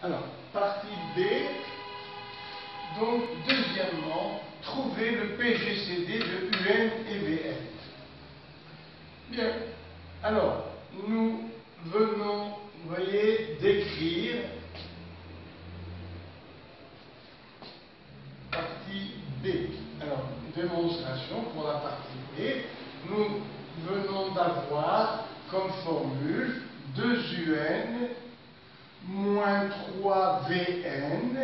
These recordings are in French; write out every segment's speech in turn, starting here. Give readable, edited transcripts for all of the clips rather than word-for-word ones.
Alors, partie B. Donc, deuxièmement, trouver le PGCD de UN et VN. Bien. Alors, nous venons, vous voyez, d'écrire partie B. Alors, démonstration pour la partie B. Nous venons d'avoir comme formule 2UN moins 3Vn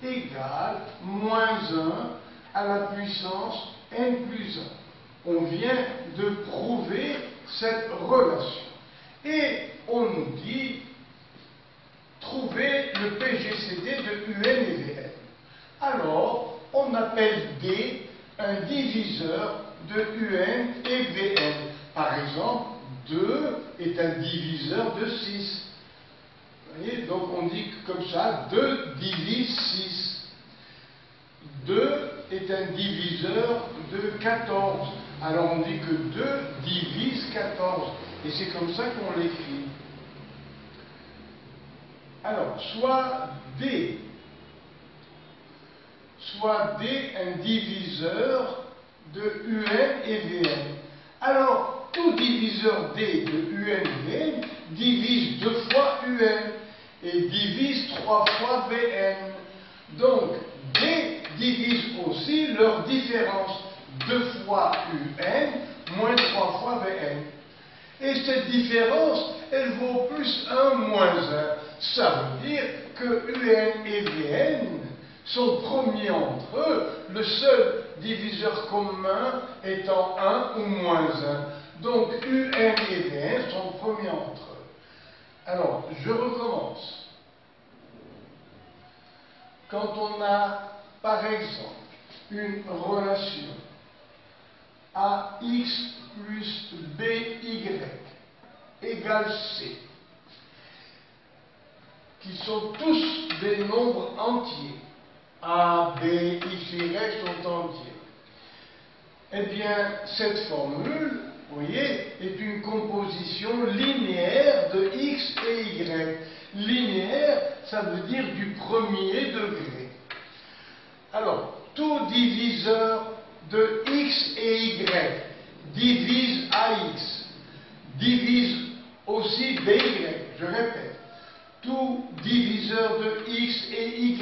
égale moins 1 à la puissance n plus 1. On vient de prouver cette relation. Et on nous dit trouver le PGCD de UN et Vn. Alors, on appelle D un diviseur de UN et Vn. Par exemple, 2 est un diviseur de 6. Vous voyez, donc on dit comme ça, 2 divise 6. 2 est un diviseur de 14. Alors on dit que 2 divise 14. Et c'est comme ça qu'on l'écrit. Alors, soit D un diviseur de UN et Vn. Alors, tout diviseur D de UN et Vn divise 2 fois UN et divise 3 fois Vn. Donc, D divise aussi leur différence, 2 fois UN moins 3 fois Vn. Et cette différence, elle vaut plus 1 moins 1. Ça veut dire que UN et Vn sont premiers entre eux, le seul diviseur commun étant 1 ou moins 1. Donc UN et Vn sont premiers entre eux. Alors, je recommence. Quand on a, par exemple, une relation AX plus BY égale C, qui sont tous des nombres entiers, A, B, X, Y sont entiers, eh bien, cette formule, vous voyez, est une composition linéaire de X et Y. Linéaire, ça veut dire du premier degré. Alors, tout diviseur de X et Y divise AX, divise aussi BY, je répète. Tout diviseur de X et Y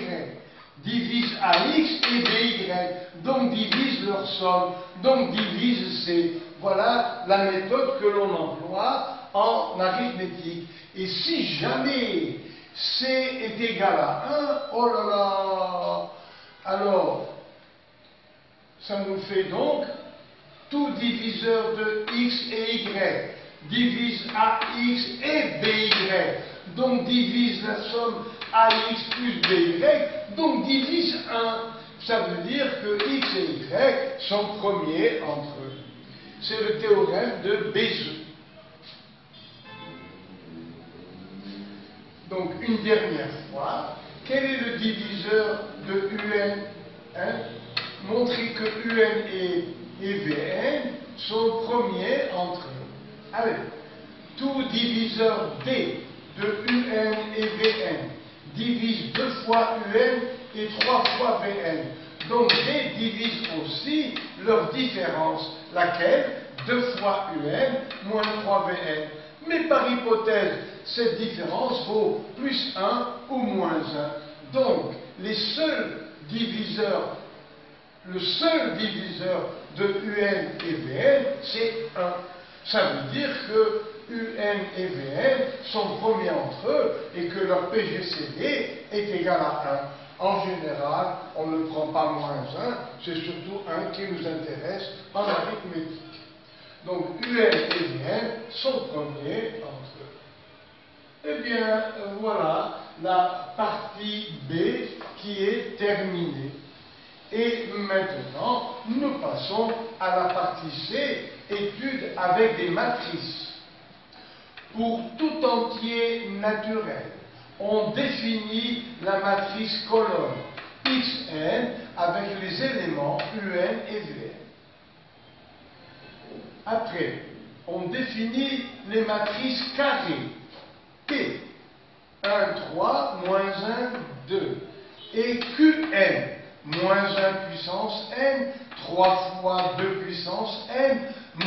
divise AX et BY, donc divise leur somme, donc divise C. Voilà la méthode que l'on emploie en arithmétique. Et si jamais C est égal à 1, oh là là, alors ça nous fait donc tout diviseur de X et Y divise AX et BY, donc divise la somme AX plus BY, donc divise 1. Ça veut dire que X et Y sont premiers entre eux. C'est le théorème de Bézieux. Donc, une dernière fois, quel est le diviseur de UN, hein? Montrer que UN et Vn sont premiers entre eux. Allez, tout diviseur D de UN et Vn divise 2 fois UN et 3 fois Vn. Donc D divise aussi leur différence, laquelle 2 fois UN moins 3 Vn. Mais par hypothèse, cette différence vaut plus 1 ou moins 1. Donc, le seul diviseur de UN et Vn, c'est 1. Ça veut dire que UN et Vn sont premiers entre eux et que leur PGCD est égal à 1. En général, on ne prend pas moins 1, c'est surtout 1 qui nous intéresse en arithmétique. Donc UN et Vn sont premiers entre eux. Eh bien, voilà la partie B qui est terminée. Et maintenant, nous passons à la partie C, étude avec des matrices. Pour tout entier naturel, on définit la matrice colonne Xn avec les éléments UN et Vn. Après, on définit les matrices carrées P 1, 3, moins 1, 2. Et Qn, moins 1 puissance n, 3 fois 2 puissance n,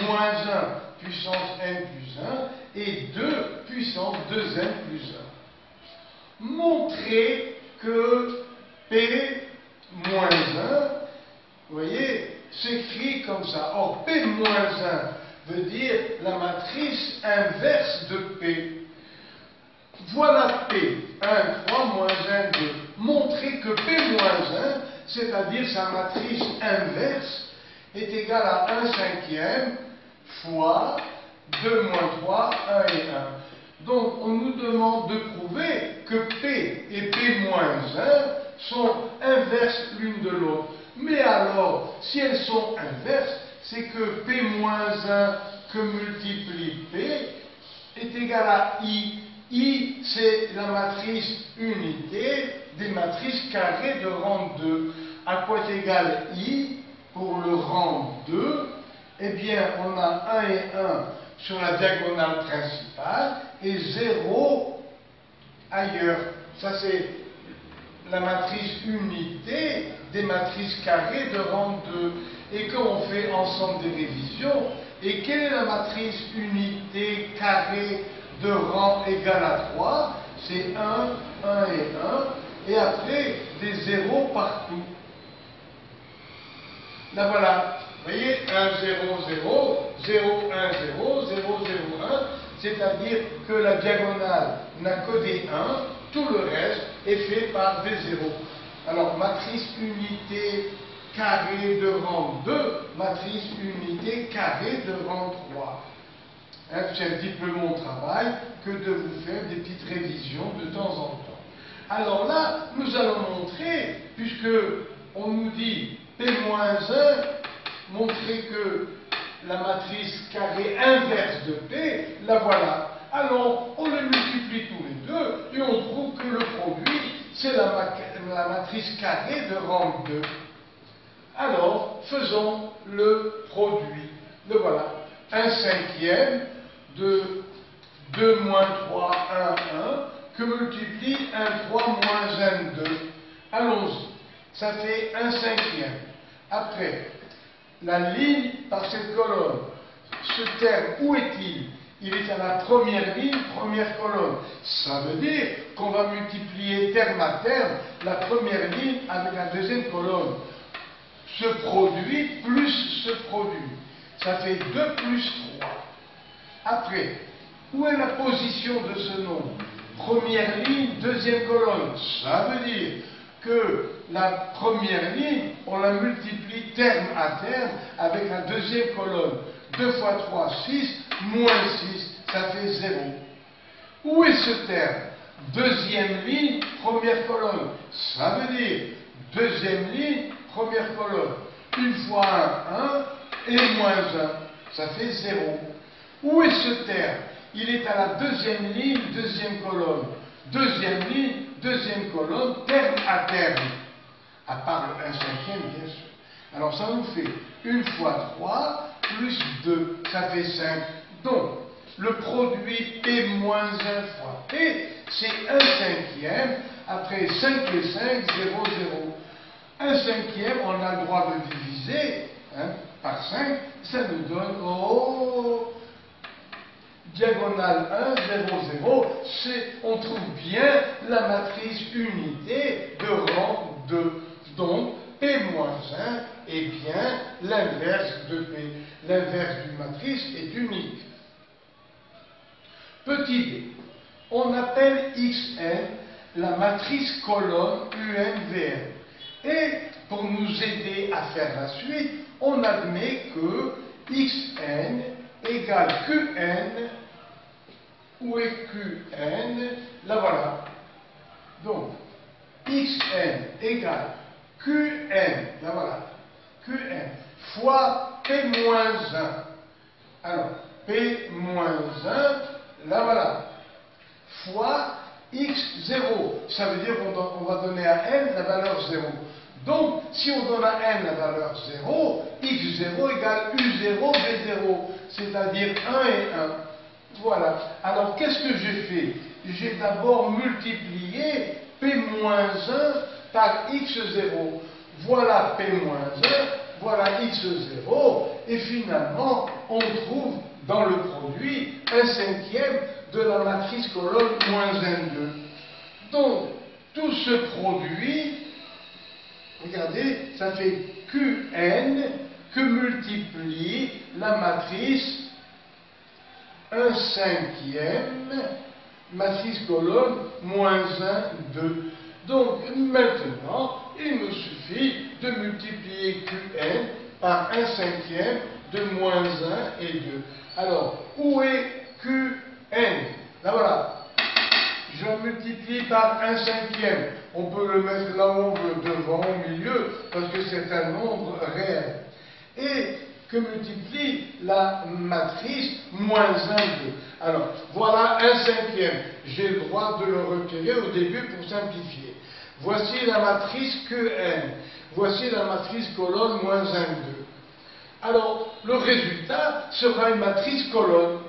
moins 1 puissance n plus 1, et 2 puissance 2n plus 1. Montrez que P moins 1, vous voyez, s'écrit comme ça. Or, P moins 1 veut dire la matrice inverse de P. Voilà P, 1, 3, moins 1, 2. Montrez que P moins 1, c'est-à-dire sa matrice inverse, est égale à 1 cinquième fois 2 moins 3, 1 et 1. Donc, on nous demande de prouver que P et P moins 1 sont inverses l'une de l'autre. Mais alors, si elles sont inverses, c'est que P moins 1 que multiplie P est égal à I. I, c'est la matrice unité des matrices carrées de rang 2. À quoi est égal I pour le rang 2? Eh bien, on a 1 et 1 sur la diagonale principale et 0 ailleurs. Ça, c'est la matrice unité des matrices carrées de rang 2. Et quand on fait ensemble des révisions, et quelle est la matrice unité carrée de rang égal à 3? C'est 1, 1 et 1, et après des zéros partout. Là voilà, vous voyez, 1, 0, 0, 0, 1, 0, 0, 0, 1, c'est-à-dire que la diagonale n'a que des 1, tout le reste est fait par des zéros. Alors, matrice unité carrée de rang 2, matrice unité carrée de rang 3. Hein, c'est un petit peu mon travail que de vous faire des petites révisions de temps en temps. Alors là, nous allons montrer, puisque on nous dit P-1, montrer que la matrice carrée inverse de P, la voilà. Alors, on les multiplie tous les deux, et on prouve que le produit, c'est la matrice carrée de rang 2. Alors, faisons le produit. Le voilà. 1 cinquième de 2 moins 3, 1, 1, que multiplie 1, 3 moins 1, 2. Allons-y. Ça fait 1 cinquième. Après, la ligne par cette colonne. Ce terme, où est-il? Il est à la première ligne, première colonne. Ça veut dire qu'on va multiplier terme à terme la première ligne avec la deuxième colonne. Ce produit plus ce produit. Ça fait 2 plus 3. Après, où est la position de ce nombre? Première ligne, deuxième colonne. Ça veut dire que la première ligne, on la multiplie terme à terme avec la deuxième colonne. 2 fois 3, 6, moins 6, ça fait 0. Où est ce terme? Deuxième ligne, première colonne. Ça veut dire deuxième ligne, première colonne. 1 fois 1, 1, et moins 1, ça fait 0. Où est ce terme? Il est à la deuxième ligne, deuxième colonne. Deuxième ligne, deuxième colonne, terme à terme. À part le 1 cinquième, bien sûr. Alors ça nous fait 1 fois 3 plus 2, ça fait 5. Donc, le produit P moins 1 fois P, c'est 1 cinquième. Après 5 et 5, 0, 0. 1 cinquième, on a le droit de diviser par 5. Ça nous donne, diagonale 1, 0, 0. On trouve bien la matrice unité de rang 2. Donc, P moins 1 est bien l'inverse de P. L'inverse d'une matrice est unique. Petit d. On appelle Xn la matrice colonne UNVN. Et pour nous aider à faire la suite, on admet que Xn égale Qn. Où est Qn? Là voilà. Donc, Xn égale Qn, là voilà, Qn fois P moins 1. Alors, P moins 1, là voilà, fois X0. Ça veut dire qu'on va donner à n la valeur 0. Donc, si on donne à n la valeur 0, X0 égale U0, V0, c'est-à-dire 1 et 1. Voilà. Alors, qu'est-ce que j'ai fait? j'ai d'abord multiplié P-1 par X0. Voilà P-1, voilà X0, et finalement, on trouve dans le produit un cinquième de la matrice colonne moins N2. Donc, tout ce produit, regardez, ça fait Qn que multiplie la matrice 1 cinquième, matrice colonne moins 1, 2. Donc, maintenant, il me suffit de multiplier Qn par 1 cinquième de moins 1 et 2. Alors, où est Qn? Là, voilà. Je multiplie par 1 cinquième. On peut le mettre là où on veut, devant, au milieu, parce que c'est un nombre réel. Et que multiplie la matrice moins 1, 2. Alors, voilà 1 cinquième. J'ai le droit de le retirer au début pour simplifier. Voici la matrice Qn. Voici la matrice colonne moins 1, 2. Alors, le résultat sera une matrice colonne.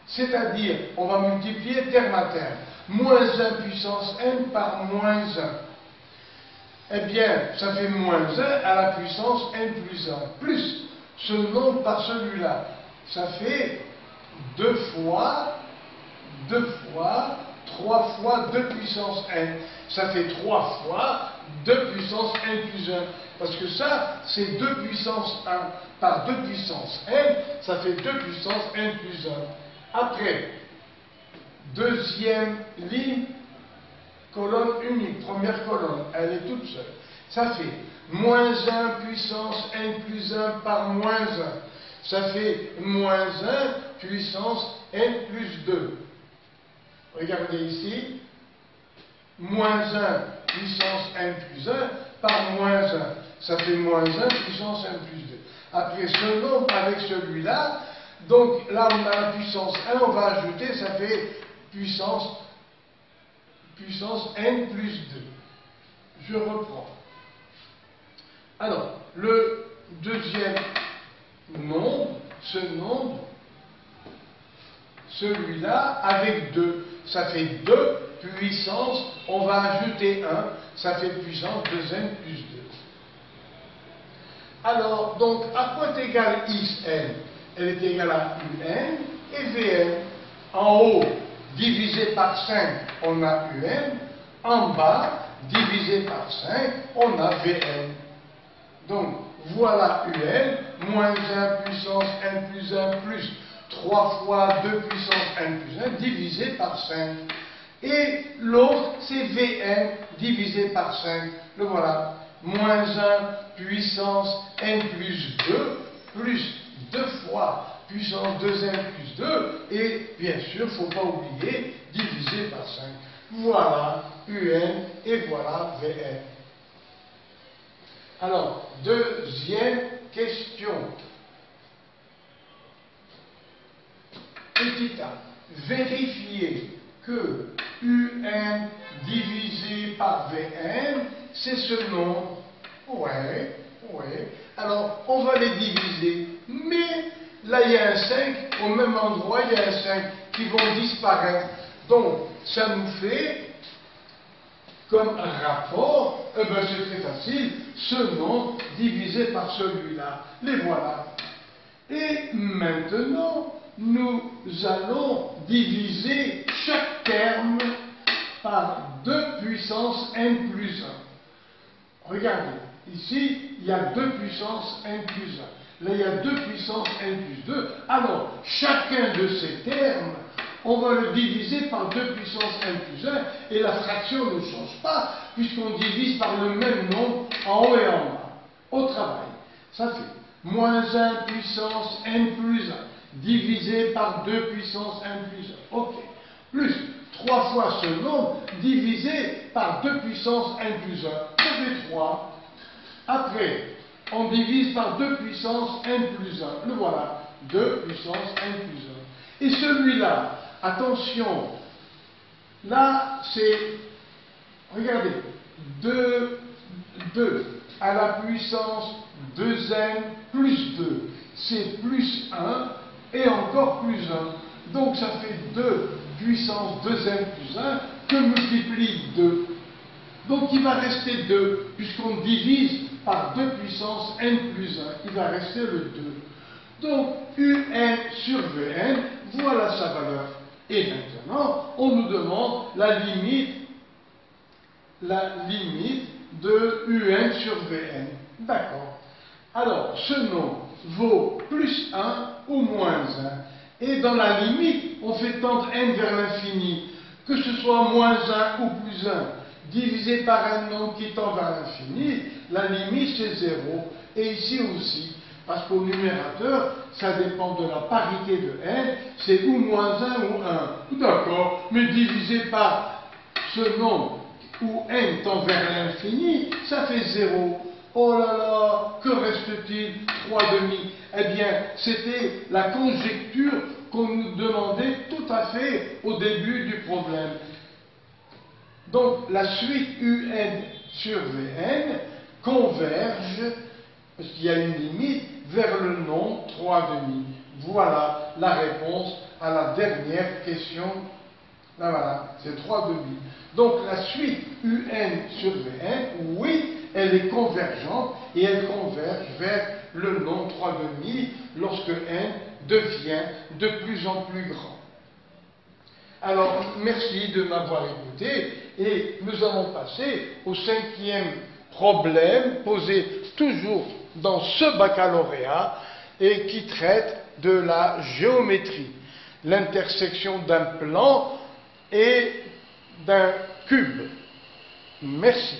C'est-à-dire, on va multiplier terme à terme. Moins 1 puissance n par moins 1. Eh bien, ça fait moins 1 à la puissance n plus 1. Plus ce nombre par celui-là. Ça fait 2 fois 3 fois 2 puissance n. Ça fait 3 fois 2 puissance n plus 1. Parce que ça, c'est 2 puissance 1 par 2 puissance n. Ça fait 2 puissance n plus 1. Après, deuxième ligne, colonne unique, première colonne, elle est toute seule. Ça fait moins 1 puissance n plus 1 par moins 1. Ça fait moins 1 puissance n plus 2. Regardez ici. Moins 1 puissance n plus 1 par moins 1. Ça fait moins 1 puissance n plus 2. Après ce nombre avec celui-là, donc là on a la puissance 1, on va ajouter, ça fait puissance n plus 2. Je reprends. Alors, le deuxième nombre, ce nombre, celui-là, avec 2, ça fait 2 puissance, on va ajouter 1, ça fait puissance 2n plus 2. Alors, donc, à quoi est égale Xn? Elle est égale à Un et Vn. En haut, divisé par 5, on a Un. En bas, divisé par 5, on a Vn. Donc, voilà Un, moins 1 puissance n plus 1 plus 3 fois 2 puissance n plus 1 divisé par 5. Et l'autre, c'est Vn divisé par 5. Le voilà. Moins 1 puissance n plus 2 plus 2 fois puissance 2n plus 2. Et bien sûr, il ne faut pas oublier, divisé par 5. Voilà Un et voilà Vn. Alors, deuxième question. Petit a. Vérifier que Un divisé par Vn, c'est ce nombre. Ouais. Alors, on va les diviser. Mais là, il y a un 5. Au même endroit, il y a un 5 qui vont disparaître. Donc, ça nous fait comme un rapport, c'est très facile, ce nombre divisé par celui-là. Les voilà. Et maintenant, nous allons diviser chaque terme par 2 puissance n plus 1. Regardez, ici, il y a 2 puissance n plus 1. Là, il y a 2 puissance n plus 2. Alors, chacun de ces termes, on va le diviser par 2 puissance n plus 1, et la fraction ne change pas, puisqu'on divise par le même nombre en haut et en bas. Au travail, ça fait moins 1 puissance n plus 1, divisé par 2 puissance n plus 1. Ok. Plus 3 fois ce nombre, divisé par 2 puissance n plus 1. Ça fait 3. Après, on divise par 2 puissance n plus 1. Le voilà. 2 puissance n plus 1. Et celui-là, attention, là c'est, regardez, 2 à la puissance 2n plus 2, c'est plus 1 et encore plus 1. Donc ça fait 2 puissance 2n plus 1 que multiplie 2. Donc il va rester 2, puisqu'on divise par 2 puissance n plus 1. Il va rester le 2. Donc un sur Vn, voilà sa valeur. Et maintenant, on nous demande la limite de un sur Vn. D'accord. Alors, ce nom vaut plus 1 ou moins 1. Et dans la limite, on fait tendre n vers l'infini. Que ce soit moins 1 ou plus 1, divisé par un nombre qui tend vers l'infini, la limite c'est 0. Et ici aussi, parce qu'au numérateur, ça dépend de la parité de n, c'est ou moins 1 ou 1. D'accord, mais divisé par ce nombre où n tend vers l'infini, ça fait 0. Oh là là, que reste-t-il? 3 demi. Eh bien, c'était la conjecture qu'on nous demandait tout à fait au début du problème. Donc, la suite un sur Vn converge, parce qu'il y a une limite, vers le nombre 3 demi. Voilà la réponse à la dernière question. Là, voilà, c'est 3 demi. Donc, la suite un sur Vn, oui, elle est convergente et elle converge vers le nombre 3 demi lorsque n devient de plus en plus grand. Alors, merci de m'avoir écouté et nous allons passer au 5e problème posé toujours dans ce baccalauréat et qui traite de la géométrie, l'intersection d'un plan et d'un cube. Merci.